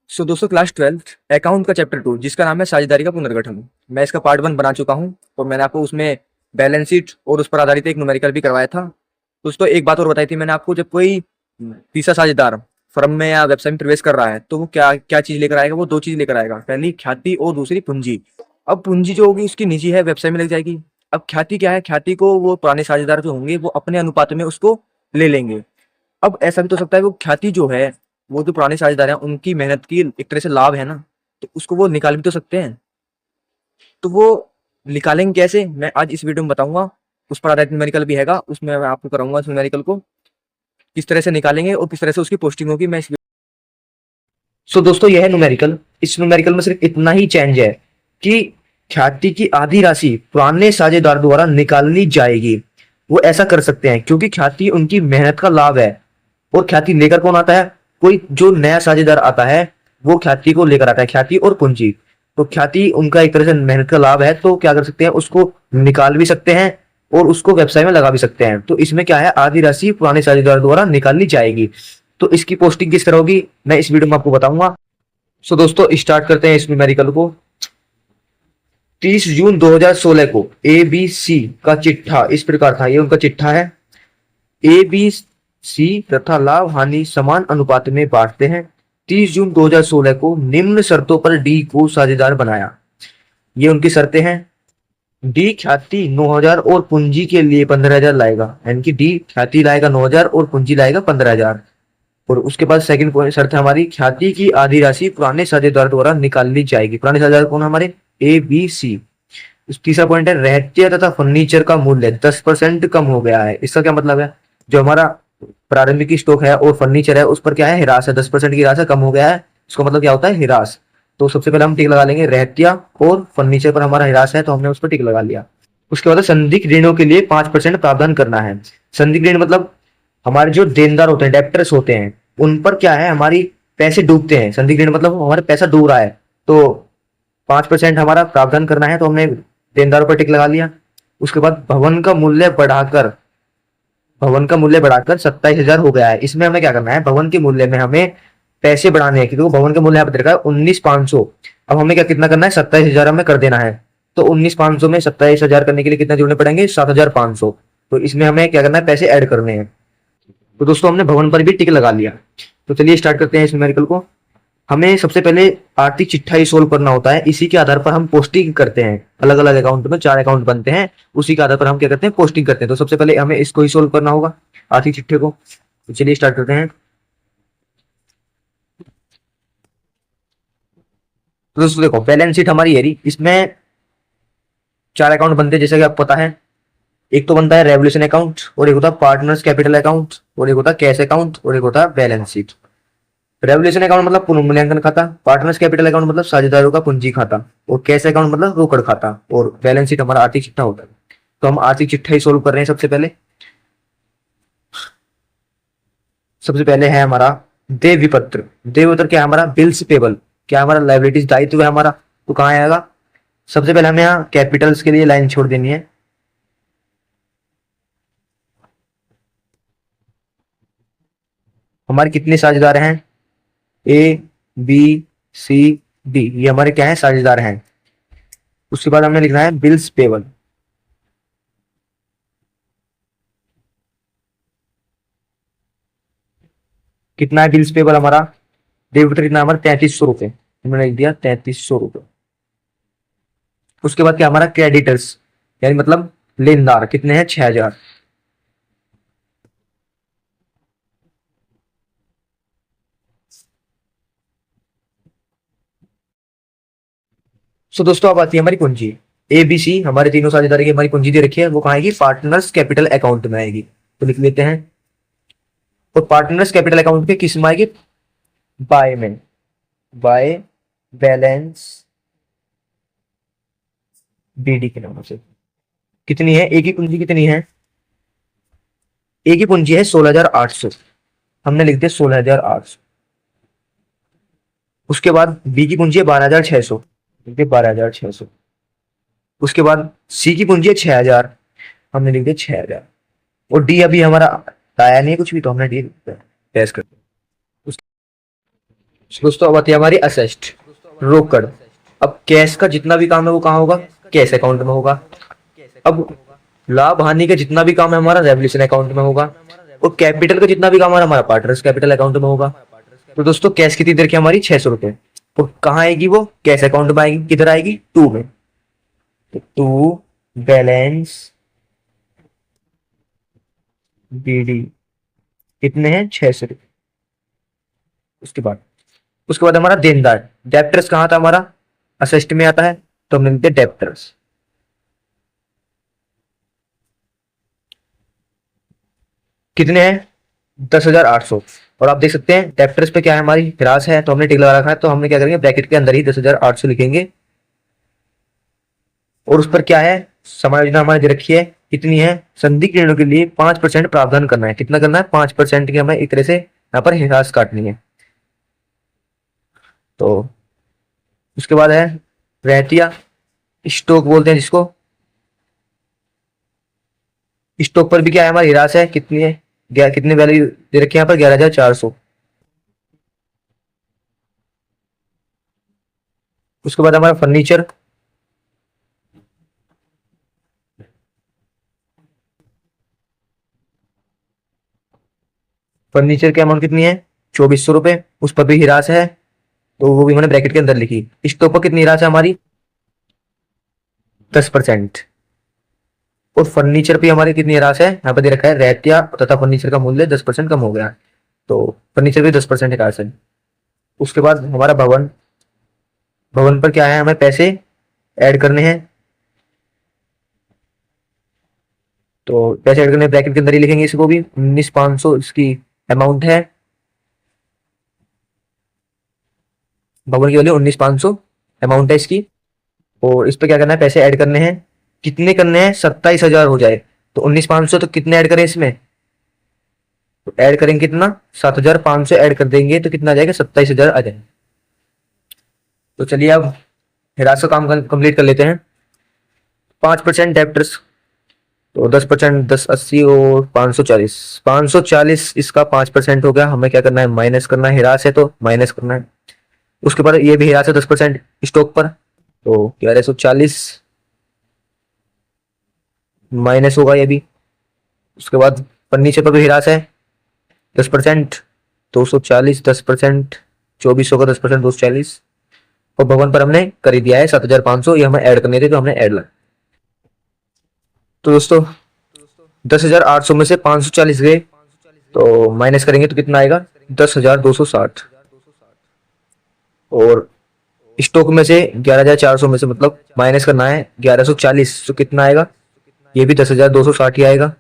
दोस्तों class 12th account का chapter 2 जिसका नाम है साझेदारी का पुनर्गठन। मैं इसका पार्ट 1 बना चुका हूं और मैंने आपको उसमें बैलेंस शीट और उस पर आधारित एक न्यूमेरिकल भी करवाया था। दोस्तों एक बात और बताई थी मैंने आपको, जब कोई तीसरा साझेदार फर्म में या व्यवसाय में प्रवेश कर रहा है तो वो क्या क्या चीज लेकर आएगा। वो दो चीज लेकर आएगा, पहली ख्याति और दूसरी पूंजी। अब पूंजी जो होगी उसकी निजी है, व्यवसाय में लग जाएगी। अब ख्याति क्या है, ख्याति को वो पुराने साझेदार जो होंगे वो अपने अनुपात में उसको ले लेंगे। अब ऐसा भी तो हो सकता है वो ख्याति जो है, वो जो पुराने साझेदार हैं उनकी मेहनत की एक तरह से लाभ है ना, तो उसको वो निकाल भी तो सकते हैं। तो वो निकालेंगे कैसे, मैं आज इस वीडियो में बताऊंगा। उस पर आधारित न्यूमेरिकल भी हैगा, उसमें मैं आपको कराऊंगा उस न्यूमेरिकल को किस तरह से निकालेंगे और किस तरह से उसकी पोस्टिंग होगी। मैं इस दोस्तों यह है न्यूमेरिकल। इस न्यूमेरिकल में सिर्फ इतना ही चेंज है कि ख्याति की आधी राशि पुराने साझेदार द्वारा निकालनी जाएगी। वो ऐसा कर सकते हैं क्योंकि ख्याति उनकी मेहनत का लाभ है। और ख्याति लेकर कौन आता है, कोई जो नया साझेदार आता है वो ख्याति को लेकर आता है, ख्याति और पूंजी। तो ख्याति उनका एक तरह से मेहनत का लाभ है, तो क्या कर सकते हैं, उसको निकाल भी सकते हैं और उसको व्यवसाय में लगा भी सकते हैं। तो इसमें क्या है, आधी राशि पुराने साझेदार द्वारा निकालनी जाएगी। तो इसकी पोस्टिंग किस तरह होगी मैं इस वीडियो में आपको बताऊंगा। दोस्तों स्टार्ट करते हैं इस न्यूमेरिकल को। 30 जून 2016 को ए बी सी का चिट्ठा इस प्रकार था, ये उनका चिट्ठा है। ए बी सी तथा लाभ हानि समान अनुपात में बांटते हैं। 30 जून 2016 को निम्न शर्तों पर डी को साझेदार बनाया। ये उनकी शर्तें हैं। डी ख्याति 9,000 और पूंजी के लिए 15,000 लाएगा, यानी कि डी ख्याति लाएगा 9,000 और पूंजी लाएगा 15,000। और उसके बाद सेकंड पॉइंट शर्त है हमारी, ख्याति की आधी राशि पुराने साझेदार द्वारा निकालनी जाएगी। पुराने साझेदार कौन हमारे, ए बी सी। तीसरा पॉइंट है, रहतिया तथा फर्नीचर का मूल्य 10% कम हो गया है। इसका क्या मतलब है, जो हमारा प्रारंभिक स्टॉक है और फर्नीचर है उस पर क्या है, हिरास है, 10% की हिरास है, कम हो गया है। इसका मतलब क्या होता है, हिरास। तो सबसे पहले हम टिक लगा लेंगे, रहतिया और फर्नीचर पर हमारा हिरास है तो हमने उस पर टिक लगा लिया। उसके बाद संदिग्ध ऋणों के लिए 5% प्रावधान करना है। संदिग्ध ऋण मतलब हमारे जो देनदार होते हैं, डेप्टर्स होते हैं, उन पर क्या है, हमारी पैसे डूबते हैं। संदिग्ध ऋण मतलब हमारे पैसा डूब रहा है तो 5% हमारा प्रावधान करना है, तो हमने देनदारों पर टिक लगा लिया। उसके बाद भवन का मूल्य बढ़ाकर 27,000 हो गया है। इसमें हमें क्या करना है, भवन के मूल्य में हमें पैसे बढ़ाने हैं, क्योंकि भवन के मूल्य यहाँ पर रखा है 19,500। अब हमें क्या कितना करना है, 27,000 हमें कर देना है। तो 19,500 में 27,000 करने के लिए कितना जोड़ने पड़ेंगे, 7,500। तो इसमें हमें क्या करना है, पैसे ऐड करने हैं। तो दोस्तों हमने भवन पर भी टिक लगा लिया। तो चलिए स्टार्ट करते हैं इस न्यूमेरिकल को। हमें सबसे पहले आर्थिक चिट्ठा ही सोल्व करना होता है। इसी के आधार पर हम पोस्टिंग करते हैं, अलग अलग अकाउंट में 4 अकाउंट बनते हैं, उसी के आधार पर हम क्या करते हैं, पोस्टिंग करते हैं। तो सबसे पहले हमें इसको ही सोल्व करना होगा, आर्थिक चिट्ठे को। तो चलिए स्टार्ट करते हैं। तो दोस्तों देखो, बैलेंस शीट हमारी है, इसमें 4 अकाउंट बनते हैं जैसा कि आपको पता है। एक तो बनता है रेवोल्यूशन अकाउंट, और एक होता है पार्टनर्स कैपिटल अकाउंट, और एक होता है कैश अकाउंट, और एक होता है बैलेंस शीट। रेवोल्यूशन अकाउंट मतलब पुनर्मूल्यांकन खाता, पार्टनर्स कैपिटल अकाउंट मतलब साझेदारों का पूंजी खाता, और कैश अकाउंट मतलब रोकड़ खाता, और बैलेंस शीट हमारा आर्थिक चिट्ठा होता है। तो हम आर्थिक चिट्ठा ही सोल्व कर रहे हैं। सबसे पहले है हमारा देय विपत्र। देय विपत्र क्या है हमारा, बिल्स पेबल, क्या हमारा लाइबिलिटीज, दायित्व है हमारा। तो कहाँ आएगा, सबसे पहले हमें यहाँ कैपिटल्स के लिए लाइन छोड़ देनी है। हमारे कितने साझेदार हैं, ए बी सी डी, ये हमारे क्या है, साझेदार हैं। उसके बाद हमने लिखना है बिल्स पेबल। कितना है बिल्स पेबल हमारा, डेबिटर कितना हमारा 3300 रुपए, हमने लिख दिया 3300 रुपए। उसके बाद क्या हमारा क्रेडिटर्स, यानी मतलब लेनदार, कितने हैं, 6,000। सो दोस्तों अब आती है हमारी पूंजी। ए बी सी हमारे तीनों साझेदारी की हमारी पूंजी दे रखी है, वो कहाँ आएगी, पार्टनर्स कैपिटल अकाउंट में आएगी। तो लिख लेते हैं। और पार्टनर्स कैपिटल अकाउंट के किस में आएगी, बाय में, बाय बैलेंस बीडी के नाम से। कितनी है, एक ही पूंजी कितनी है, एक ही पूंजी है 16,800, हमने लिख दिया 16,800। उसके बाद बी की पूंजी है 12,600, लिख दिया 12,600। उसके बाद सी की पूंजी है 6,000, हमने लिख दिया 6,000। और डी अभी हमारा आया नहीं कुछ भी, तो हमने डी पैस कर दिया। दोस्तों अब आती है हमारी असेस्ट, रोकड़। अब कैश का जितना भी काम है वो कहाँ होगा, कैश अकाउंट में होगा। अब लाभ हानि का जितना भी काम है हमारा रेवल्यूशन अकाउंट में होगा, और कैपिटल का जितना भी काम है हमारा पार्टनर्स कैपिटल अकाउंट में होगा। तो दोस्तों कैश कितनी देर की हमारी 600 रुपए, तो कहाँ आएगी वो, कैश अकाउंट में आएगी। किधर आएगी, टू में। तो टू बैलेंस बीडी कितने हैं, 600 रुपए। उसके बाद हमारा देनदार, डेप्टर्स कहाँ था हमारा, असेस्ट में आता है, तो हमने लिखते डेप्टर्स। कितने हैं, 10,800। और आप देख सकते हैं डेप्टर्स पे क्या है, हमारी हिरास है, तो हमने टिक लगा रखा है, तो हमने क्या करेंगे, ब्रैकेट के अंदर ही 10,800 लिखेंगे। और उस पर क्या है, समायोजन हमारे दे रखी है, कितनी है, संदिग्ध ऋणों के लिए 5% प्रावधान करना है। कितना करना है, 5% की हमें एक तरह से यहाँ पर हिरास काटनी है। तो उसके बाद है रहतिया स्टॉक बोलते हैं जिसको, स्टॉक पर भी क्या है, हमारी हिरास है, कितनी है, कितने वैल्यू दे रखी है यहाँ पर, 11,400। उसके बाद हमारा फर्नीचर, फर्नीचर की अमाउंट कितनी है, 2,400 रुपए। उस पर भी हिरास है, तो वो भी मैंने ब्रैकेट के अंदर लिखी। स्टॉक पर कितनी हिरास है हमारी, 10%। और फर्नीचर पे हमारी कितनी हिरास है, यहाँ पे दे रखा है रहतिया तथा फर्नीचर का मूल्य 10% कम हो गया, तो फर्नीचर भी 10% हिरास है। उसके बाद हमारा भवन, भवन पर क्या है, हमें पैसे ऐड करने हैं, तो पैसे ऐड करने ब्रैकेट के अंदर ही लिखेंगे इसको भी। 19,500 इसकी अमाउंट है, भवन की वैल्यू 19,500 अमाउंट है इसकी। और इस पे क्या करना है, पैसे ऐड करने हैं, कितने करने हैं, 27,000 हो जाए। तो 19,500 तो कितने ऐड करें इसमें, तो ऐड करेंगे कितना, 7,500 ऐड कर देंगे, तो कितना आ जाएगा, 27,000 आ जाएगा। तो चलिए अब हिरास का काम कंप्लीट कर लेते हैं। 5% डेप्टर्स, तो 10%, 10, 80 और 540, 540 इसका 5% हो गया। हमें क्या करना है, माइनस करना है, हिरास है तो माइनस करना है। उसके बाद ये भी हिरास है 10% स्टॉक पर, तो 1140 माइनस होगा ये भी। उसके बाद फर्नीचर पर भी हिरास है 10%, 240, 10%, 2400 का 10%, 240। और भवन पर हमने कर ही दिया है 7,500, ये हमें ऐड करने थे तो हमने ऐड लगा। तो दोस्तों 10,800 में से 540 गए, तो माइनस करेंगे तो कितना आएगा, 10,260। और स्टॉक में से 11,400 में से मतलब माइनस करना है 1,140, तो कितना आएगा, ये भी 10,260 ही आएगा।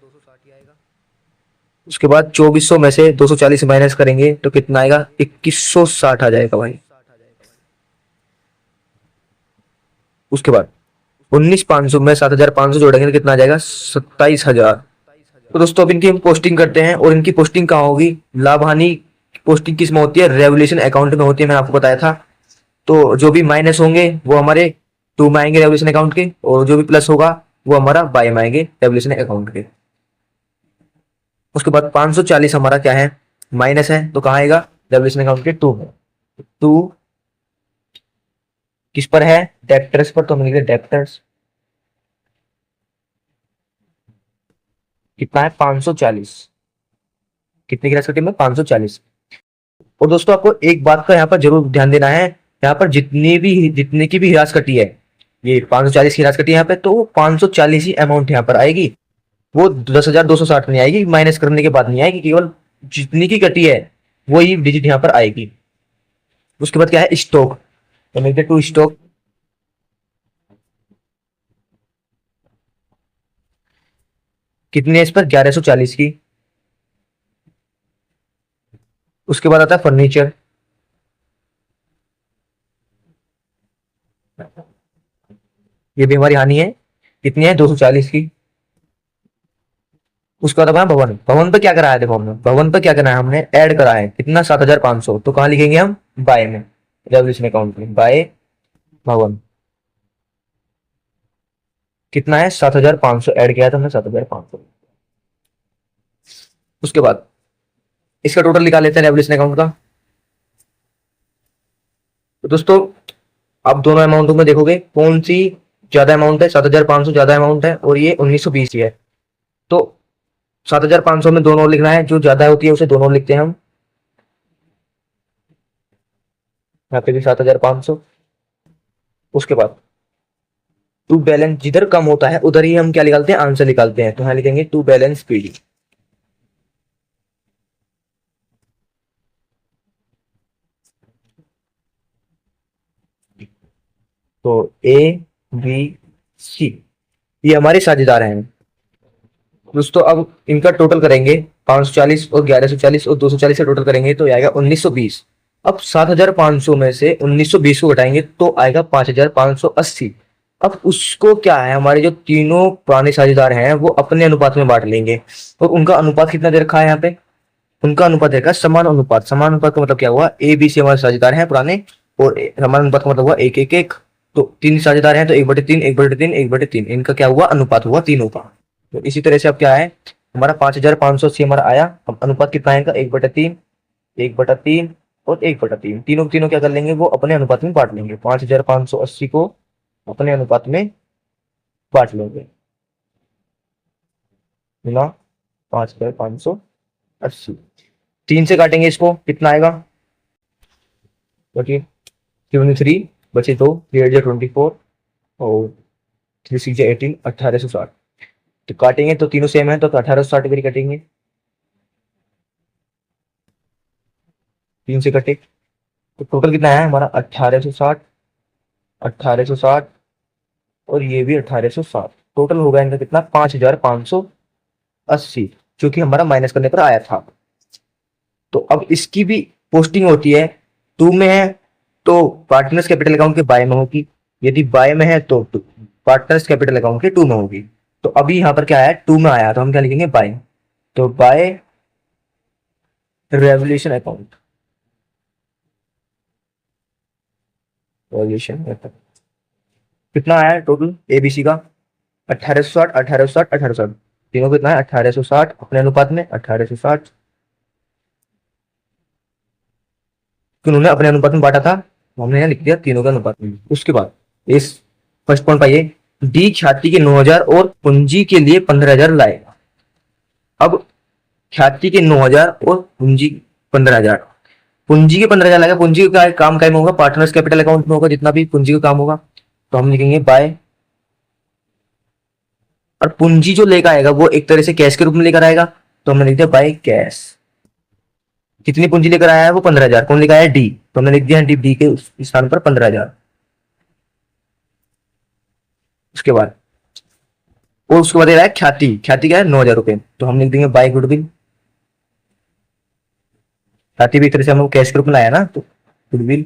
उसके बाद 2,400 में से 240 माइनस करेंगे तो कितना आएगा, 2,160 आ जाएगा भाई। उसके बाद 19,500 में 7,500 जोड़ेंगे तो कितना आ जाएगा, 27,000। तो दोस्तों अब इनकी हम पोस्टिंग करते हैं, और इनकी पोस्टिंग कहाँ होगी, लाभ हानि पोस्टिंग किस में होती है, रेवोल्यूशन अकाउंट में होती है, मैंने आपको बताया था। तो जो भी माइनस होंगे वो हमारे टू में आएंगे रेवोल्यूशन अकाउंट के, और जो भी प्लस होगा वो हमारा बाय में आएंगे रेवोल्यूशन अकाउंट के। उसके बाद 540 हमारा क्या है, माइनस है, तो कहाँ आएगा, रेवोल्यूशन अकाउंट के टू में। टू किस पर है, डेप्टर्स पर, तो हम लिखेंगे डेप्टर्स। कितना है, 540, कितने की राशि कटी में, 540। और दोस्तों आपको एक बात का यहाँ पर जरूर ध्यान देना है, यहाँ पर जितने की भी हिरास कटी है, ये 540 की हिरास कटी है यहाँ पे, तो वो 540 ही अमाउंट यहाँ पर आएगी, वो 10,260 नहीं आएगी, माइनस करने के बाद नहीं आएगी, केवल जितनी की कटी है वही डिजिट यहाँ पर आएगी। उसके बाद क्या है, स्टॉक, तो लिखते टू स्टॉक। कितनी है इस पर, 1,140 की। उसके बाद आता है फर्नीचर, ये भी हमारी हानि है, कितनी है, 240 की। उसके बाद अपना भवन, भवन पे क्या करा है, देखो हमने भवन पे क्या करा है, हमने ऐड करा है कितना, 7,500, तो कहाँ लिखेंगे हम, बाय में, रेवोल्यूशन अकाउंट में, बाय भवन। कितना है, 7,500 ऐड किया था हमने, 7,500। उसके बाद इसका टोटल निकाल लेते हैं रेवोल्यूशन अकाउंट का। तो दोस्तों आप दोनों अमाउंटों में देखोगे कौन सी ज्यादा अमाउंट है। 7,500 ज्यादा अमाउंट है और ये 1920 ही है। तो 7,500 में दोनों लिखना है, जो ज्यादा होती है उसे दोनों लिखते हैं हम। यहाँ पे भी 7,500। उसके बाद टू बैलेंस जिधर कम होता है उधर ही हम क्या निकालते हैं, आंसर निकालते हैं। तो यहाँ लिखेंगे टू बैलेंस पीडी। तो ए बी सी ये हमारे साझेदार हैं दोस्तों। अब इनका टोटल करेंगे 540 और 1140 और 240 का टोटल करेंगे तो आएगा 1920। अब 7,500 में से 1920 को घटाएंगे तो आएगा 5,580। अब उसको क्या है, हमारे जो तीनों पुराने साझेदार हैं वो अपने अनुपात में बांट लेंगे। और उनका अनुपात कितना दे रखा है यहाँ पे, उनका अनुपात देखा समान अनुपात। समान अनुपात का मतलब क्या हुआ, ए बी सी हमारे साझेदार हैं पुराने, और समान अनुपात का मतलब हुआ 1-1-1। तो तीन साझेदार हैं तो 1/3 1/3 1/3, इनका क्या हुआ, अनुपात हुआ तीनों का। तो इसी तरह से अब क्या है, हमारा 5,580 हमारा आया। अब अनुपात कितना आएगा, 1/3 1/3 और 1/3। तीनों तीनों क्या कर लेंगे, वो अपने अनुपात में बांट लेंगे। 5,580 को अपने अनुपात में बांट लेंगे। मिला 5,580। 3 से काटेंगे इसको, कितना आएगा, 23 बचे 2, 3/24 और 3/6 1860। तो काटेंगे तो तीनों सेम है तो 1860 भी कटेंगे। 3 से कटे तो टोटल कितना है हमारा, 1860 1860 और ये भी 1860। टोटल होगा इनका कितना, 5,580, जो कि हमारा माइनस करने पर आया था। तो अब इसकी भी पोस्टिंग होती है, टू में है तो पार्टनर्स कैपिटल अकाउंट के बाय में होगी, यदि बाय में है तो पार्टनर्स कैपिटल अकाउंट के टू में होगी। तो अभी यहाँ पर क्या है, टू में आया तो हम क्या लिखेंगे, बाय। तो बाय रेवोल्यूशन अकाउंट, रेवोल्यूशन कितना आया टोटल एबीसी का, 1860 1860 1860। तीनों को कितना है, 1860 अपने अनुपात में 1860, उन्होंने अपने अनुपात में बांटा था तो हमने यहाँ लिख दिया तीनों के अनुपात में। उसके बाद इस फर्स्ट पॉइंट पाइए, डी ख्याति के 9,000 और पूंजी के लिए 15,000 लाएगा। अब ख्याति के 9,000 और पूंजी 15,000, पूंजी के 15,000 लाएगा। पूंजी का काम क्या होगा, पार्टनर्स कैपिटल अकाउंट में होगा, जितना भी पूंजी का काम होगा। तो हम लिखेंगे बाय, और पूंजी जो लेकर आएगा वो एक तरह से कैश के रूप में लेकर आएगा, तो हमने लिख दिया बाय कैश। कितनी पूंजी लेकर आया है वो 15,000, कौन लेकर आया है, डी, तो हमने लिख दिया डी के स्थान पर 15,000। उसके बाद और उसके बाद दे रहा है ख्याति, ख्याति क्या है 9,000 रुपए, तो हम लिख देंगे बाय गुडविल। ख्याति भी एक तरह से हम लोग कैश के रूप में लाया ना, तो गुडविल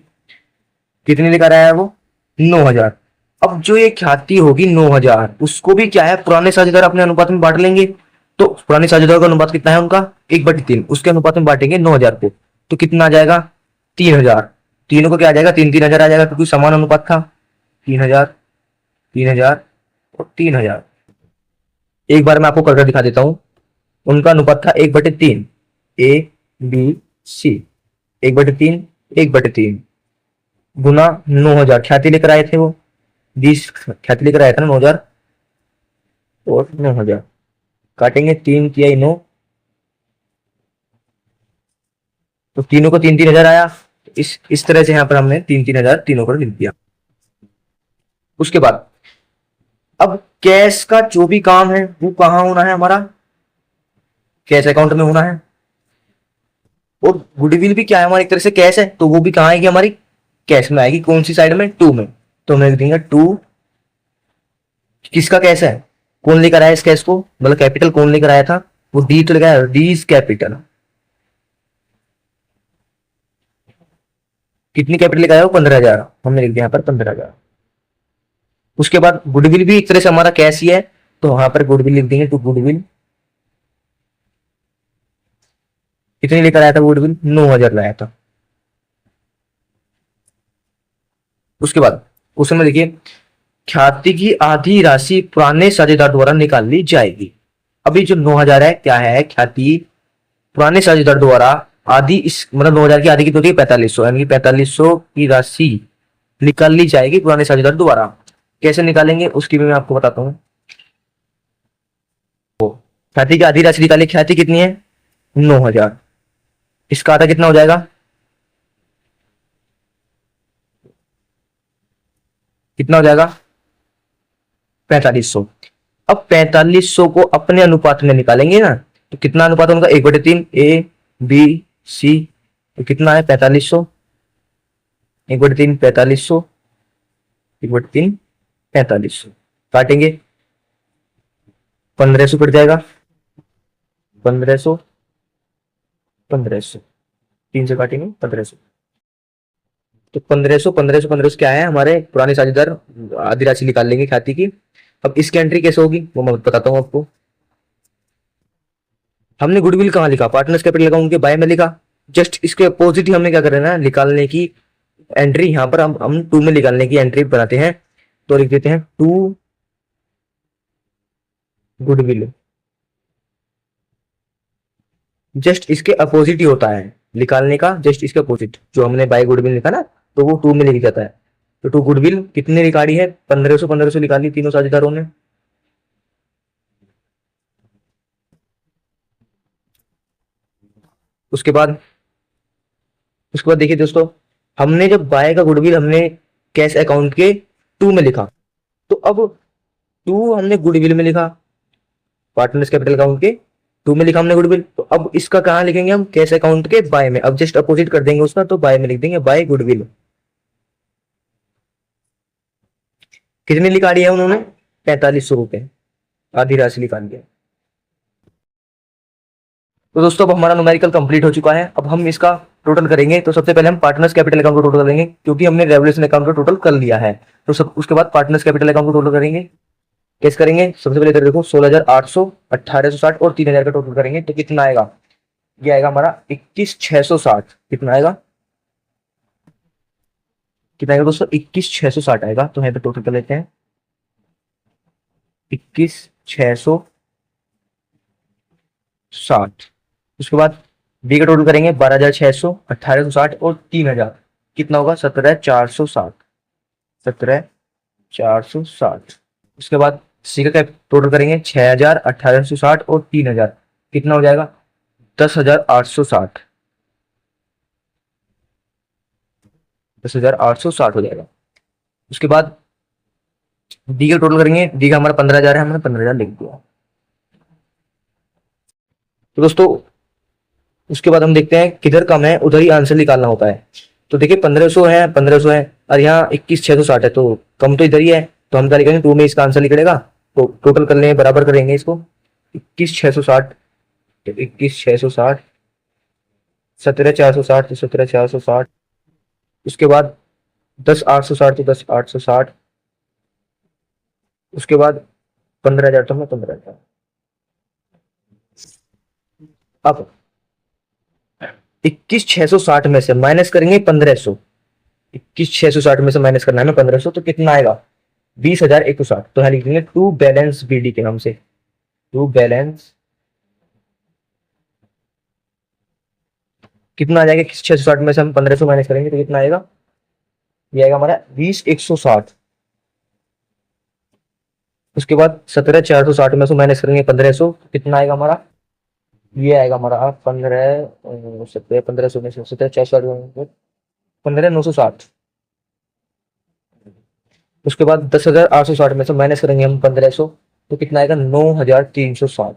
कितनी लेकर आया है वो 9,000। अब जो ये ख्याति होगी 9,000, उसको भी क्या है, पुराने साझेदार अपने अनुपात में बांट लेंगे। तो पुराने साझेदार का अनुपात कितना है उनका, 1/3, उसके अनुपात में बांटेंगे 9,000 को, तो कितना आ जाएगा 3,000। तीनों को क्या आ जाएगा, 3-3,000 आ जाएगा, क्योंकि समान अनुपात था। 3,000 3,000 और 3,000। एक बार मैं आपको करके दिखा देता हूं, उनका अनुपात था 1/3, ए बी सी 1/3 1/3 गुना 9,000 ख्याति लेकर आए थे वो, 20 ख्याति लेकर आया था ना 9,000 और 9,000। काटेंगे 3×9, तो तीनों को 3-3,000 आया। इस तरह से यहाँ पर हमने 3-3,000 तीनों को लिख दिया। उसके बाद अब कैश का जो भी काम है वो कहाँ होना है, हमारा कैश अकाउंट में होना है। और गुडविल भी क्या है, हमारी एक तरह से कैश है, तो वो भी कहाँ आएगी, हमारी कैश में आएगी। कौन सी साइड में, टू में। तो हमने लिख देंगे टू, किसका कैश है, कौन लेकर आया इस कैश को, मतलब कैपिटल कौन लेकर आया था, वो डी तो लेकर आया, डी कैपिटल। कितनी कैपिटल लेकर आया वो 15,000, हमने लिख दिया यहाँ पर 15,000। उसके बाद गुडविल भी एक तरह से हमारा कैश ही है, तो वहां पर गुडविल लिख देंगे टू गुडविल। कितनी लेकर आया था गुडविल, 9,000 लाया था। उसके बाद उसमें देखिए, ख्याति की आधी राशि पुराने साझेदार द्वारा निकाल ली जाएगी। अभी जो 9,000 है क्या है, ख्याति पुराने साझेदार द्वारा आधी इस मतलब 9,000 की आधी की तो होती है 4500, यानी कि 4500 की राशि निकाल ली जाएगी पुराने साझेदार द्वारा। कैसे निकालेंगे उसकी भी मैं आपको बताता हूँ। ख्याति की आधी राशि निकाली, ख्याति कितनी है 9,000, इसका आधा कितना हो जाएगा, कितना हो जाएगा 4500। अब 4500 को अपने अनुपात में निकालेंगे ना, तो कितना अनुपात होगा 1/3, ए बी सी, तो कितना है 4500, 1/3 4500, 1/3 4500, काटेंगे 1500 कट जाएगा, 1500 1500, 3 से काटेंगे 1500, तो 1500 1500 1500 क्या है हमारे पुराने साझेदार आधी राशि निकाल लेंगे खाते की। अब इसकी एंट्री कैसे होगी वो मैं बताता हूँ आपको। हमने गुडविल कहाँ लिखा, पार्टनर्स कैपिटल अकाउंट के बाय में लिखा। जस्ट इसके अपोजिट ही हमने क्या करना है, निकालने की एंट्री यहाँ पर हम टू में निकालने की एंट्री बनाते हैं। तो लिख देते हैं टू गुडविल, जस्ट इसके अपोजिट ही होता है निकालने का, जस्ट इसके अपोजिट जो हमने बाय गुडविल लिखा ना, तो वो टू में लिख जाता है। तो टू गुडविल कितने निकाली है 1500 1500 निकाली तीनों साझेदारों ने। उसके बाद देखिए दोस्तों, हमने जब बाय का गुडविल हमने कैश अकाउंट के टू में लिखा, तो अब टू हमने गुडविल में लिखा, पार्टनर्स कैपिटल अकाउंट के टू में लिखा हमने गुडविल, तो अब इसका कहाँ लिखेंगे हम कैश अकाउंट के बाय में। अब जस्ट अपोजिट कर देंगे उसका, तो बाय में लिख देंगे बाय गुडविल। कितनी निकाली है उन्होंने 4500 रुपए, आधी राशि निकाल दिया। तो दोस्तों अब हमारा न्यूमेरिकल कंप्लीट हो चुका है। अब हम इसका टोटल करेंगे। तो सबसे पहले हम पार्टनर्स कैपिटल अकाउंट को टोटल करेंगे, क्योंकि हमने रेवोल्यूशन अकाउंट को टोटल कर लिया है। तो सब उसके बाद पार्टनर्स कैपिटल अकाउंट को टोटल करेंगे। कैसे करेंगे, सबसे पहले इधर देखो 16,800, 1,860 और 3,000 का टोटल करेंगे तो कितना आएगा, ये आएगा हमारा 21,660। कितना आएगा, कितना आएगा दोस्तों 21,660 आएगा। तो यहाँ पे टोटल कर लेते हैं 21,660। उसके बाद बी का टोटल करेंगे 12,600, 1,860 और 3,000, कितना होगा 17,460, 17,460। उसके बाद सी का टोटल करेंगे 6,000, 1,860 और 3,000, कितना हो जाएगा 10,860, 10,860 हो जाएगा। उसके बाद डी का टोटल करेंगे, डी का हमारा 15,000 है, हमने 15,000 लिख दिया। तो दोस्तों उसके बाद हम देखते हैं किधर कम है उधर ही आंसर निकालना होता है। तो देखिए 1500 है, 1500 है और यहाँ 21,660 है, तो कम तो इधर ही है। तो हम क्या लिखेंगे, टू में इसका आंसर निकलेगा। तो टोटल कर लेंगे, बराबर करेंगे इसको 21,660, 21,660, 17,460 तो 17,460। उसके बाद 10,860 तो 10,860। उसके बाद 15,000 तो हमें 15,000। अब 21,660 में से माइनस करेंगे 1,500, 21,660 में से माइनस करना है हमें 1,500, तो कितना आएगा 20,160। तो यहाँ लिख देंगे टू बैलेंस बीडी के नाम से, टू बैलेंस कितना आ जाएगा 660 में से हम 1,500 माइनस करेंगे तो कितना आएगा, ये आएगा हमारा 20,160। उसके बाद 17,460 में से माइनस करेंगे 1,500, कितना आएगा हमारा, ये आएगा हमारा 15,500 में से 17,460, 15,960। उसके बाद 10,860 में से माइनस करेंगे हम 1,500, तो कितना आएगा 9,360।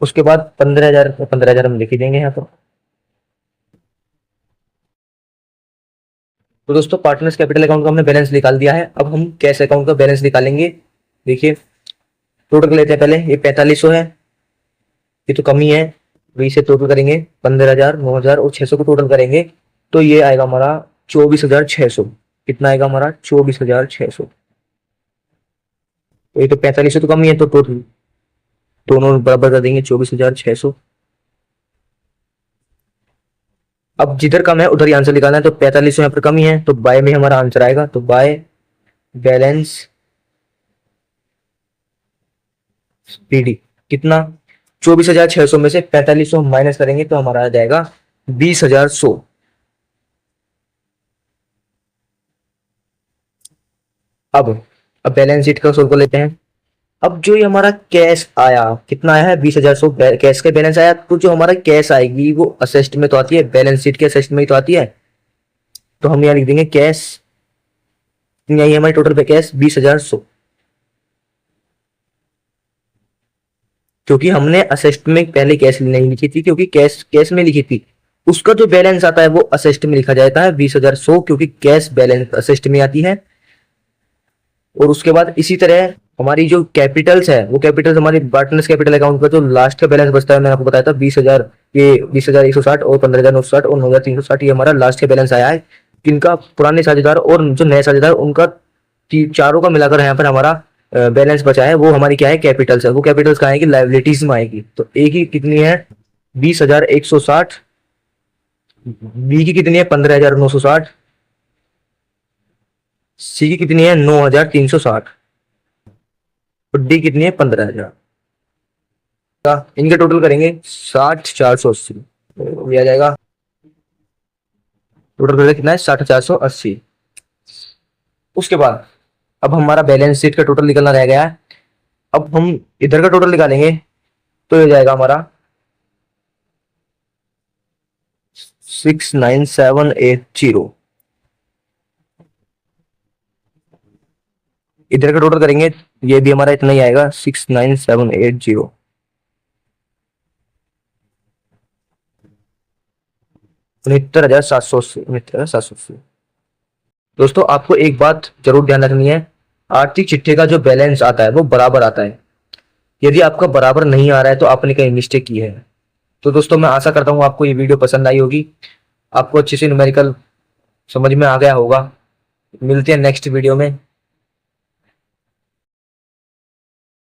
उसके बाद 15,000, 15,000 हम लिख ही देंगे यहाँ पर। तो दोस्तों पार्टनर्स कैपिटल अकाउंट का हमने बैलेंस निकाल दिया है। अब हम कैश अकाउंट का बैलेंस निकालेंगे। देखिए टोटल लेते हैं, पहले ये 4500 है, ये तो कमी है, तो इसे टोटल करेंगे 15,000, 9,000 और 600 को टोटल करेंगे तो ये आएगा हमारा 24,600। कितना आएगा हमारा 24,600। तो ये तो 4500 तो कमी है, तो टोटल दोनों बराबर कर देंगे 24,600। अब जिधर कम है उधर ही आंसर निकालना है, तो 4500 यहाँ पर कमी है, तो बाय में हमारा आंसर आएगा। तो बाय बैलेंस पीडी कितना 24,600 में से 4500 माइनस करेंगे तो हमारा आ जाएगा 20,100। अब बैलेंस शीट का सोल्व कर लेते हैं। अब जो ये हमारा कैश आया, कितना आया है 20,100 कैश का बैलेंस आया। तो जो हमारा कैश आएगी वो असेस्ट में तो आती है, बैलेंस शीट के असेस्ट में ही तो आती है। तो हम यहाँ लिख देंगे कैश, यही हमारी टोटल पे कैश 20,100, क्योंकि हमने असेस्ट में पहले कैश नहीं लिखी थी, क्योंकि कैश कैश में लिखी थी। उसका जो बैलेंस आता है वो असेस्ट में लिखा जाता है 20,100, क्योंकि कैश बैलेंस असेस्ट में आती है। और उसके बाद इसी तरह हमारी जो कैपिटल्स है वो कैपिटल्स हमारी पार्टनर्स कैपिटल अकाउंट का जो लास्ट का बैलेंस बचता है, मैंने आपको बताया था 20,000, ये 20,160 और 15,960 और 9,360, ये हमारा लास्ट का बैलेंस आया है। इनका पुराने साझेदार और जो नए साझेदार उनका चारों का मिलाकर यहाँ पर हमारा बैलेंस बचा है, वो हमारी क्या है कैपिटल्स है। वो कैपिटल्स कहाँ आएगी, लाइबिलिटीज में आएगी। तो ए की कितनी है 20,160, बी की कितनी है 15,960, सी की कितनी है 9,360 और डी कितनी है 15,000। इनके टोटल करेंगे 60,480, ये आ जाएगा टोटल करेंगे कितना है 60,480। उसके बाद अब हमारा बैलेंस शीट का टोटल निकलना रह गया है। अब हम इधर का टोटल निकालेंगे तो ये जाएगा हमारा 69780। इधर का टोटल करेंगे ये भी हमारा इतना ही आएगा 69780। 69,780, 69,780। दोस्तों आपको एक बात जरूर ध्यान रखनी है, आर्थिक चिट्ठे का जो बैलेंस आता है वो बराबर आता है। यदि आपका बराबर नहीं आ रहा है तो आपने कहीं मिस्टेक की है। तो दोस्तों मैं आशा करता हूँ आपको ये वीडियो पसंद आई होगी, आपको अच्छे से न्यूमेरिकल समझ में आ गया होगा। मिलते हैं नेक्स्ट वीडियो में।